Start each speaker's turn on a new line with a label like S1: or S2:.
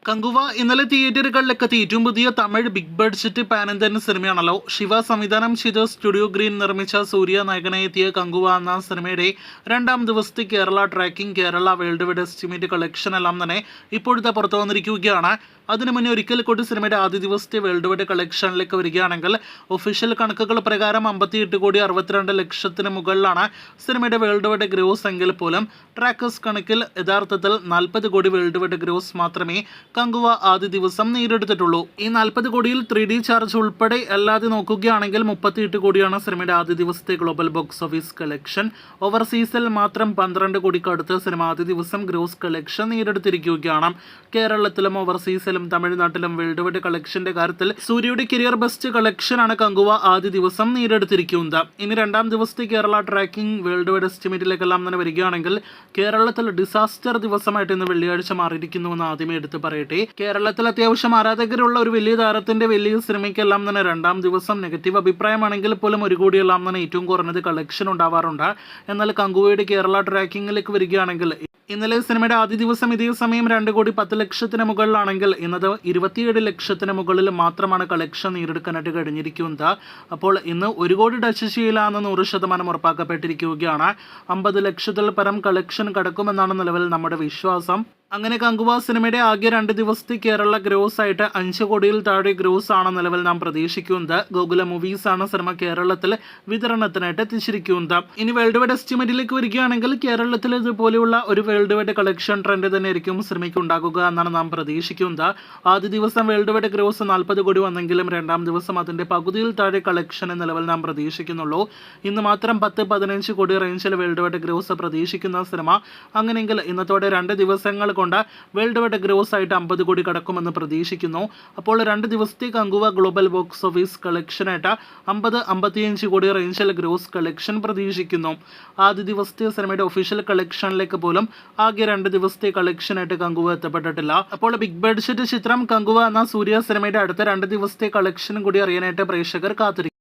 S1: കങ്കുവ ഇന്നലെ തിയേറ്ററുകളിലെത്തി ഏറ്റവും പുതിയ Tamil big budget pan Indian സിനിമയാണല്ലോ. ശിവ സംവിധാനം ചെയ്ത സ്റ്റുഡിയോ ഗ്രീൻ നിർമ്മിച്ച സൂര്യ നായകനായി എത്തിയ കങ്കുവ എന്ന സിനിമയുടെ രണ്ടാം ദിവസത്തെ Kerala tracking, Kerala world wide estimate collection എല്ലാം തന്നെ ഇപ്പോഴത്തെ പുറത്തു വന്നിരിക്കുകയാണ്. അതിനു മുന്നേ ഒരിക്കൽ കൂടി സിനിമയുടെ ആദ്യ ദിവസത്തെ വേൾഡ് വൈഡ് കളക്ഷനിലേക്ക് വരികയാണെങ്കിൽ ഒഫീഷ്യൽ കണക്കുകൾ പ്രകാരം 58,62,00,000 മുകളിലാണ് സിനിമയുടെ വേൾഡ് വൈഡ് ഗ്രോസ് എങ്കിൽ പോലും ട്രാക്കേഴ്സ് കണക്കിൽ യഥാർത്ഥത്തിൽ 40 കോടി വേൾഡ് വൈഡ് ഗ്രോസ് മാത്രമേ കങ്കുവ ആദ്യ ദിവസം നേടിയെടുത്തിട്ടുള്ളൂ. ഈ 40 കോടിയിൽ 3D ചാർജ് ഉൾപ്പെടെ അല്ലാതെ നോക്കുകയാണെങ്കിൽ 38 കോടിയാണ് സിനിമയുടെ ആദ്യ ദിവസത്തെ ഗ്ലോബൽ ബോക്സ് ഓഫീസ് കളക്ഷൻ. ഓവർസീസിൽ മാത്രം 12 കോടിക്ക് അടുത്ത് സിനിമ ആദ്യ ദിവസം ഗ്രോസ് കളക്ഷൻ നേടിയെടുത്തിരിക്കുകയാണ്. കേരളത്തിലും ഓവർസീസിലും തമിഴ്നാട്ടിലും വേൾഡ് വൈഡ് കളക്ഷന്റെ കാര്യത്തിൽ സൂര്യയുടെ കരിയർ ബെസ്റ്റ് കളക്ഷനാണ് കങ്കുവ ആദ്യ ദിവസം നേടിയെടുത്തിരിക്കുന്നത്. ഇനി രണ്ടാം ദിവസത്തെ കേരള ട്രാക്കിംഗ് വേൾഡ് വൈഡ് എസ്റ്റിമേറ്റിലേക്കെല്ലാം തന്നെ വരികയാണെങ്കിൽ കേരളത്തിൽ ഡിസാസ്റ്റർ ദിവസമായിട്ട് ഇന്ന് വെള്ളിയാഴ്ച മാറിയിരിക്കുന്നുവെന്ന് ആദ്യമേ എടുത്ത് പറയട്ടെ. കേരളത്തിൽ അത്യാവശ്യം ആരാധകരുള്ള ഒരു വലിയ താരത്തിന്റെ വലിയ സിനിമയ്ക്കെല്ലാം തന്നെ രണ്ടാം ദിവസം നെഗറ്റീവ് അഭിപ്രായമാണെങ്കിൽ പോലും 1 കോടിയെല്ലാം തന്നെ ഏറ്റവും കുറഞ്ഞത് കളക്ഷൻ ഉണ്ടാവാറുണ്ട്. എന്നാൽ കങ്കുവയുടെ കേരള ട്രാക്കിങ്ങിലേക്ക് വരികയാണെങ്കിൽ ഇന്നലെ സിനിമയുടെ ആദ്യ ദിവസം ഇതേ സമയം 2,10,00,000 മുകളിലാണെങ്കിൽ ഇന്നത് 27,00,000 മുകളിൽ മാത്രമാണ് കളക്ഷൻ നേടിയെടുക്കാനായിട്ട് കഴിഞ്ഞിരിക്കുന്നത്. അപ്പോൾ ഇന്ന് 1 കോടി ടച്ച് ചെയ്യില്ല എന്ന് 100% ഉറപ്പാക്കപ്പെട്ടിരിക്കുകയാണ്. 50 ലക്ഷത്തിൽ പരം കളക്ഷൻ കടക്കുമെന്നാണ് നിലവിൽ നമ്മുടെ വിശ്വാസം. അങ്ങനെ കങ്കുവ സിനിമയുടെ ആകെ 2 ദിവസത്തെ കേരള ഗ്രോസ് ആയിട്ട് 5 കോടിയിൽ താഴെ ഗ്രോസ് ആണ് നിലവിൽ നാം പ്രതീക്ഷിക്കുന്നത്. ഗോകുല മൂവീസ് ആണ് സിനിമ കേരളത്തിൽ വിതരണത്തിനായിട്ട് എത്തിച്ചിരിക്കുന്നത്. ഇനി വേൾഡ് വൈഡ് എസ്റ്റിമേറ്റിലേക്ക് വരികയാണെങ്കിൽ കേരളത്തിൽ ഇതുപോലെയുള്ള ഒരു വേൾഡ് വൈഡ് കളക്ഷൻ ട്രെൻഡ് തന്നെ ആയിരിക്കും സിനിമയ്ക്ക് ഉണ്ടാകുക എന്നാണ് നാം പ്രതീക്ഷിക്കുന്നത്. ആദ്യ ദിവസം വേൾഡ് വൈഡ് ഗ്രോസ് 40 കോടി വന്നെങ്കിലും രണ്ടാം ദിവസം അതിന്റെ പകുതിയിൽ താഴെ കളക്ഷൻ നിലവിൽ നാം പ്രതീക്ഷിക്കുന്നുള്ളൂ. ഇന്ന് മാത്രം 10-15 കോടി റേഞ്ചിൽ വേൾഡ് വൈഡ് ഗ്രോസ് പ്രതീക്ഷിക്കുന്ന സിനിമ അങ്ങനെയെങ്കിൽ ഇന്നത്തോടെ 2 ദിവസങ്ങൾ കൊണ്ട് വേൾഡ് വൈഡ് ഗ്രോസ് ആയിട്ട് 50 കോടി കടക്കുമെന്ന് പ്രതീക്ഷിക്കുന്നു. അപ്പോൾ 2 ദിവസത്തെ കങ്കുവ ഗ്ലോബൽ ബോക്സ് ഓഫീസ് കളക്ഷനായിട്ട് 50-55 കോടി റേഞ്ചിൽ ഗ്രോസ് കളക്ഷൻ പ്രതീക്ഷിക്കുന്നു. ആദ്യ ദിവസത്തെ സിനിമയുടെ ഒഫീഷ്യൽ കളക്ഷനിലേക്ക് പോലും ആകെ 2 ദിവസത്തെ കളക്ഷനായിട്ട് കങ്കുവ എത്തപ്പെട്ടിട്ടില്ല. അപ്പോൾ ബിഗ് ബഡ്ജറ്റ് ചിത്രം കങ്കുവ എന്ന സൂര്യ സിനിമയുടെ അടുത്ത 2 ദിവസത്തെ കളക്ഷൻ കൂടി അറിയാനായിട്ട് പ്രേക്ഷകർ കാത്തിരിക്കും.